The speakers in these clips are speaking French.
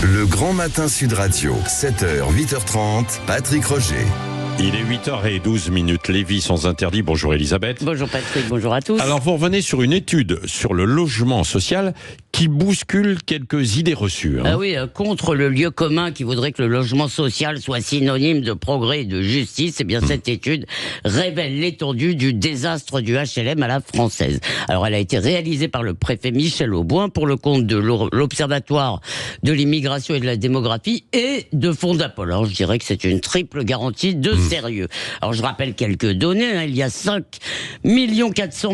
Le Grand Matin Sud Radio, 7h, 8h30, Patrick Roger. Il est 8h12, Lévis sans interdit. Bonjour Elisabeth. Bonjour Patrick, bonjour à tous. Alors vous revenez sur une étude sur le logement social qui bouscule quelques idées reçues. Ah oui, contre le lieu commun qui voudrait que le logement social soit synonyme de progrès et de justice, eh bien cette étude révèle l'étendue du désastre du HLM à la française. Alors elle a été réalisée par le préfet Michel Auboin pour le compte de l'Observatoire de l'immigration et de la démographie et de Fondapol. Alors je dirais que c'est une triple garantie de sérieux. Alors je rappelle quelques données, il y a 5 400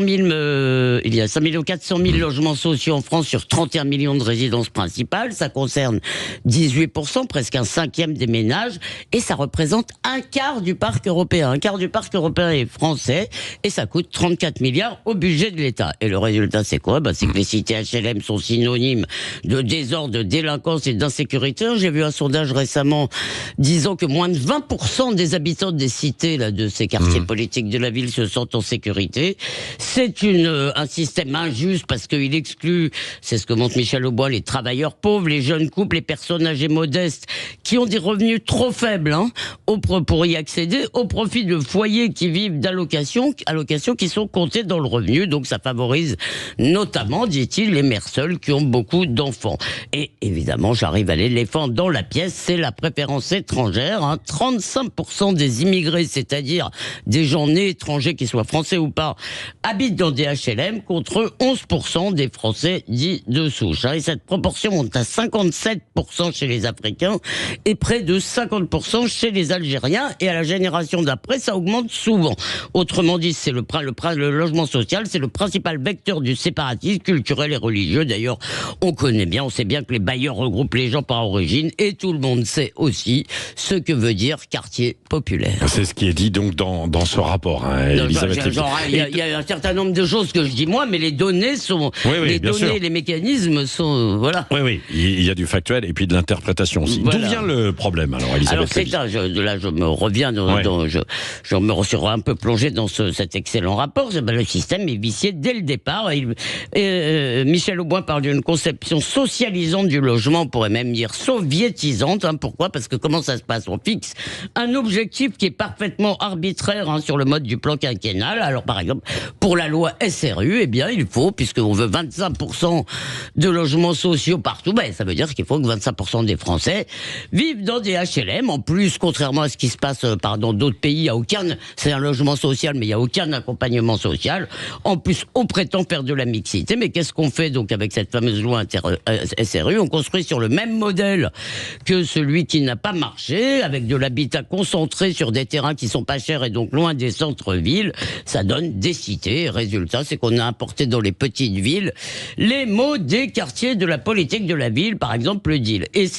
000 logements sociaux en France sur 31 millions de résidences principales, ça concerne 18%, presque un cinquième des ménages, et ça représente un quart du parc européen. Un quart du parc européen est français, et ça coûte 34 milliards au budget de l'État. Et le résultat, c'est quoi ? C'est que les cités HLM sont synonymes de désordre, de délinquance et d'insécurité. J'ai vu un sondage récemment disant que moins de 20% des habitants des cités, là, de ces quartiers politiques de la ville se sentent en sécurité. C'est un système injuste parce qu'il exclut, c'est ce que montre Michel Auboin, les travailleurs pauvres, les jeunes couples, les personnes âgées modestes qui ont des revenus trop faibles pour y accéder, au profit de foyers qui vivent allocations qui sont comptées dans le revenu. Donc ça favorise notamment, dit-il, les mères seules qui ont beaucoup d'enfants. Et évidemment, j'arrive à l'éléphant dans la pièce, c'est la préférence étrangère. 35% des immigrés, c'est-à-dire des gens nés étrangers, qu'ils soient français ou pas, habitent dans des HLM contre 11% des Français dits de souche. Et cette proportion monte à 57% chez les Africains et près de 50% chez les Algériens. Et à la génération d'après, ça augmente souvent. Autrement dit, c'est le logement social, c'est le principal vecteur du séparatisme culturel et religieux. D'ailleurs, on sait bien que les bailleurs regroupent les gens par origine et tout le monde sait aussi ce que veut dire quartier populaire. C'est ce qui est dit donc dans ce rapport, Elisabeth. Il y a un certain nombre de choses que je dis moi, mais les données sont... les mécanismes sont... voilà. Oui, il y a du factuel et puis de l'interprétation aussi. Voilà. D'où vient le problème, alors, Elisabeth? Alors je me reviens, je me suis un peu plongé dans cet excellent rapport. Le système est vicié dès le départ. Michel Auboin parle d'une conception socialisante du logement, on pourrait même dire soviétisante. Pourquoi ? Parce que comment ça se passe ? On fixe un objectif qui est parfaitement arbitraire sur le mode du plan quinquennal. Alors par exemple, pour la loi SRU, eh bien il faut, puisqu'on veut 25% de logements sociaux partout, ça veut dire qu'il faut que 25% des Français vivent dans des HLM. En plus, contrairement à ce qui se passe dans d'autres pays, c'est un logement social, mais il n'y a aucun accompagnement social. En plus, on prétend faire de la mixité. Mais qu'est-ce qu'on fait donc avec cette fameuse loi SRU ? On construit sur le même modèle que celui qui n'a pas marché, avec de l'habitat concentré sur des terrains qui sont pas chers et donc loin des centres-villes. Ça donne des cités. Résultat, c'est qu'on a importé dans les petites villes les mots des quartiers de la politique de la ville, par exemple le deal. Et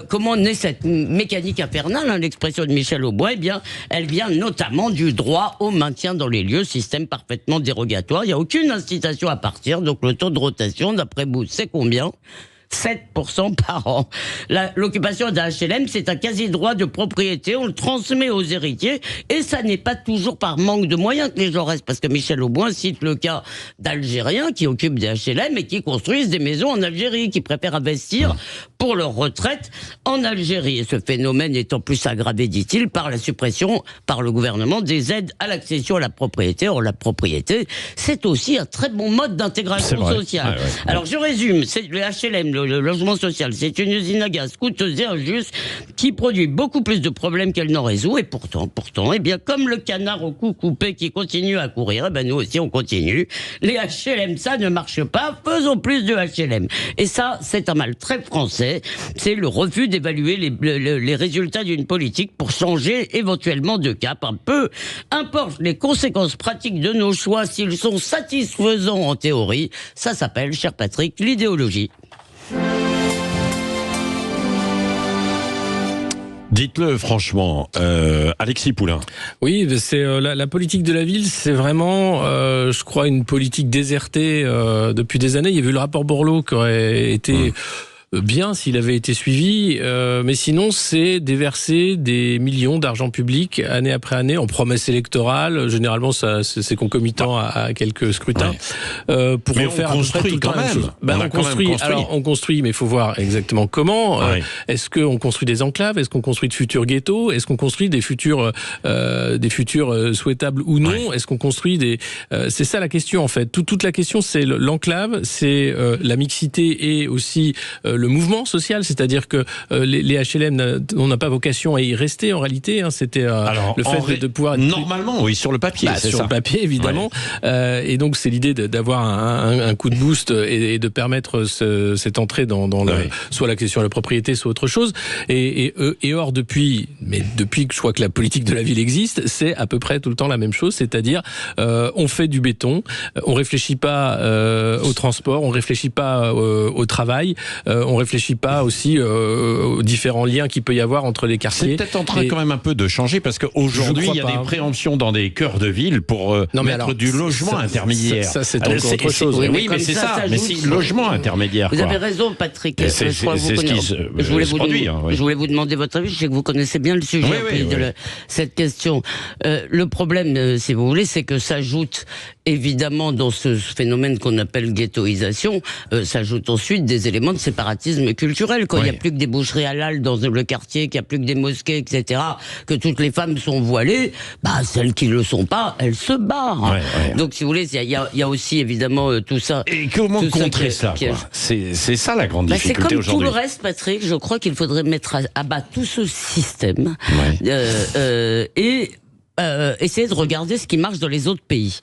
comment naît cette mécanique infernale, l'expression de Michel Auboin ? Eh bien, elle vient notamment du droit au maintien dans les lieux, système parfaitement dérogatoire. Il n'y a aucune incitation à partir, donc le taux de rotation, d'après vous, c'est combien ? 7% par an. L'occupation d'un HLM, c'est un quasi-droit de propriété, on le transmet aux héritiers, et ça n'est pas toujours par manque de moyens que les gens restent, parce que Michel Auboin cite le cas d'Algériens qui occupent des HLM et qui construisent des maisons en Algérie, qui préfèrent investir pour leur retraite en Algérie. Et ce phénomène est en plus aggravé, dit-il, par la suppression par le gouvernement des aides à l'accession à la propriété. Or, la propriété, c'est aussi un très bon mode d'intégration sociale. Ouais. Alors, je résume, c'est le HLM, le logement social, c'est une usine à gaz coûteuse et injuste qui produit beaucoup plus de problèmes qu'elle n'en résout. Et pourtant, eh bien, comme le canard au cou coupé qui continue à courir, nous aussi on continue. Les HLM, ça ne marche pas, faisons plus de HLM. Et ça, c'est un mal très français. C'est le refus d'évaluer les résultats d'une politique pour changer éventuellement de cap. Peu importe les conséquences pratiques de nos choix, s'ils sont satisfaisants en théorie, ça s'appelle, cher Patrick, l'idéologie. Dites-le franchement, Alexis Poulain. Oui, c'est la politique de la ville, c'est vraiment, je crois, une politique désertée depuis des années. Il y a eu le rapport Borloo qui aurait été bien s'il avait été suivi, mais sinon c'est déverser des millions d'argent public année après année en promesses électorales. Généralement, c'est concomitant à quelques scrutins. Pour mais faire on construit quand même. On construit, mais il faut voir exactement comment. Est-ce qu'on construit des enclaves? Est-ce qu'on construit de futurs ghettos? Est-ce qu'on construit des futurs souhaitables ou non? Est-ce qu'on construit des... c'est ça la question en fait. Toute la question, c'est l'enclave, c'est la mixité et aussi le mouvement social. C'est-à-dire que les HLM, on n'a pas vocation à y rester en réalité. C'était le fait de pouvoir... Normalement, oui, sur le papier. Sur le papier, évidemment. Et donc, c'est l'idée d'avoir un coup de boost et de permettre cette entrée dans soit l'accession à la propriété, soit autre chose. Et or, depuis que je crois que la politique de la ville existe, c'est à peu près tout le temps la même chose. C'est-à-dire, on fait du béton, on réfléchit pas au transport, on réfléchit pas au travail, on réfléchit pas aussi aux différents liens qu'il peut y avoir entre les quartiers. C'est peut-être en train quand même un peu de changer parce qu'aujourd'hui, il y a des préemptions dans des cœurs de ville pour mettre du logement intermédiaire. Ça, c'est encore autre chose. Oui, mais c'est ça. Mais c'est logement intermédiaire. Vous avez raison, Patrick. Je voulais vous demander votre avis. Je sais que vous connaissez bien le sujet de cette question. Le problème, si vous voulez, c'est que s'ajoute évidemment dans ce phénomène qu'on appelle ghettoisation, s'ajoutent ensuite des éléments de séparatisme culturel. Quand il n'y a plus que des boucheries halal dans le quartier, qu'il n'y a plus que des mosquées, etc., que toutes les femmes sont voilées, celles qui ne le sont pas, elles se barrent. Donc, si vous voulez, il y a aussi évidemment tout ça. Et comment contrer ça, c'est ça la grande difficulté aujourd'hui. C'est comme tout le reste, Patrick. Je crois qu'il faudrait mettre à bas tout ce système et essayer de regarder ce qui marche dans les autres pays.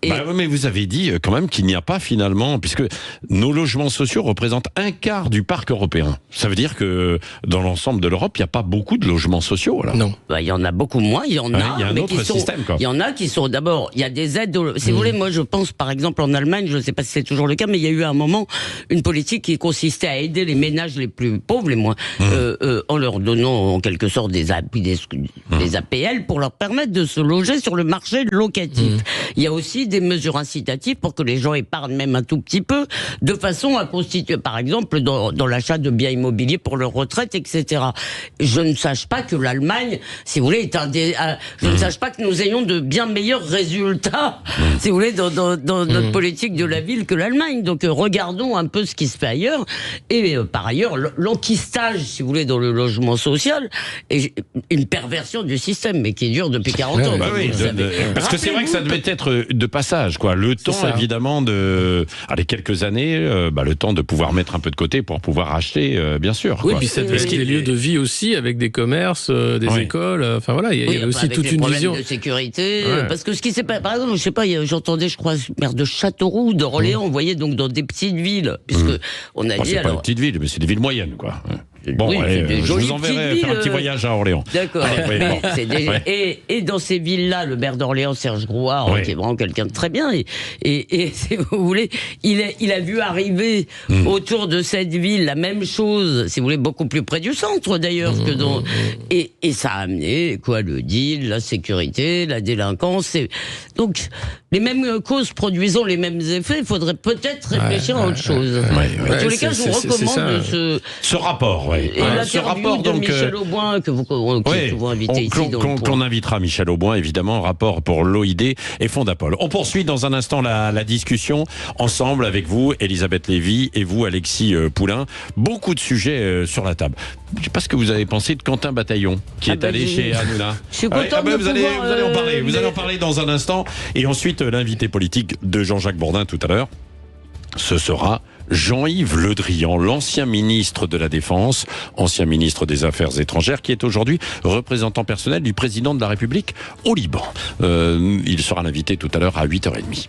Mais vous avez dit quand même qu'il n'y a pas finalement, puisque nos logements sociaux représentent un quart du parc européen. Ça veut dire que dans l'ensemble de l'Europe, il n'y a pas beaucoup de logements sociaux. Là. Non. Il y en a beaucoup moins, il y en a. Il y a un autre système. Il y en a qui sont d'abord, il y a des aides. Si vous voulez, moi je pense par exemple en Allemagne, je ne sais pas si c'est toujours le cas, mais il y a eu à un moment une politique qui consistait à aider les ménages les plus pauvres, les moins, en leur donnant en quelque sorte des APL pour leur permettre de se loger sur le marché locatif. Il y a aussi des mesures incitatives pour que les gens épargnent même un tout petit peu, de façon à constituer, par exemple, dans l'achat de biens immobiliers pour leur retraite, etc. Je ne sache pas que l'Allemagne, si vous voulez, je ne sache pas que nous ayons de bien meilleurs résultats, si vous voulez, dans notre politique de la ville que l'Allemagne. Donc, regardons un peu ce qui se fait ailleurs. Et par ailleurs, l'enquistage, si vous voulez, dans le logement social, est une perversion du système, mais qui dure depuis 40 ans. Parce que c'est vrai que ça devait être de passage, quoi. Le temps, évidemment, quelques années, le temps de pouvoir mettre un peu de côté pour pouvoir acheter, bien sûr. Oui, puis ça devait être des lieux de vie aussi, avec des commerces, des écoles. Enfin voilà, il y a aussi toute une vision de sécurité. Parce que ce qui s'est passé, par exemple, je sais pas, j'entendais, je crois, maire de Châteauroux, d'Orléans, on voyait donc dans des petites villes, puisque on a dit. C'est pas une petite ville, mais c'est des villes moyennes, quoi. Bon, je vous enverrai faire un petit voyage à Orléans. D'accord. Et dans ces villes-là, le maire d'Orléans, Serge Grouard, qui est vraiment quelqu'un de très bien, et si vous voulez, il a vu arriver autour de cette ville la même chose, si vous voulez, beaucoup plus près du centre d'ailleurs, que dans. Et ça a amené le deal, la sécurité, la délinquance. Donc, les mêmes causes produisant les mêmes effets, il faudrait peut-être réfléchir à autre chose. En tous les cas, je vous recommande ce rapport. Et ce rapport de Michel Auboin que vous souvent invité ici. Qu'on invitera Michel Auboin, évidemment, rapport pour l'OID et Fondapol. On poursuit dans un instant la discussion ensemble avec vous, Elisabeth Lévy, et vous, Alexis Poulain. Beaucoup de sujets sur la table. Je ne sais pas ce que vous avez pensé de Quentin Bataillon, qui est allé chez Hanouna. Je suis content de vous allez en parler. Vous allez en parler dans un instant. Et ensuite, l'invité politique de Jean-Jacques Bourdin tout à l'heure, ce sera Jean-Yves Le Drian, l'ancien ministre de la Défense, ancien ministre des Affaires étrangères, qui est aujourd'hui représentant personnel du président de la République au Liban. Il sera l'invité tout à l'heure à 8h30.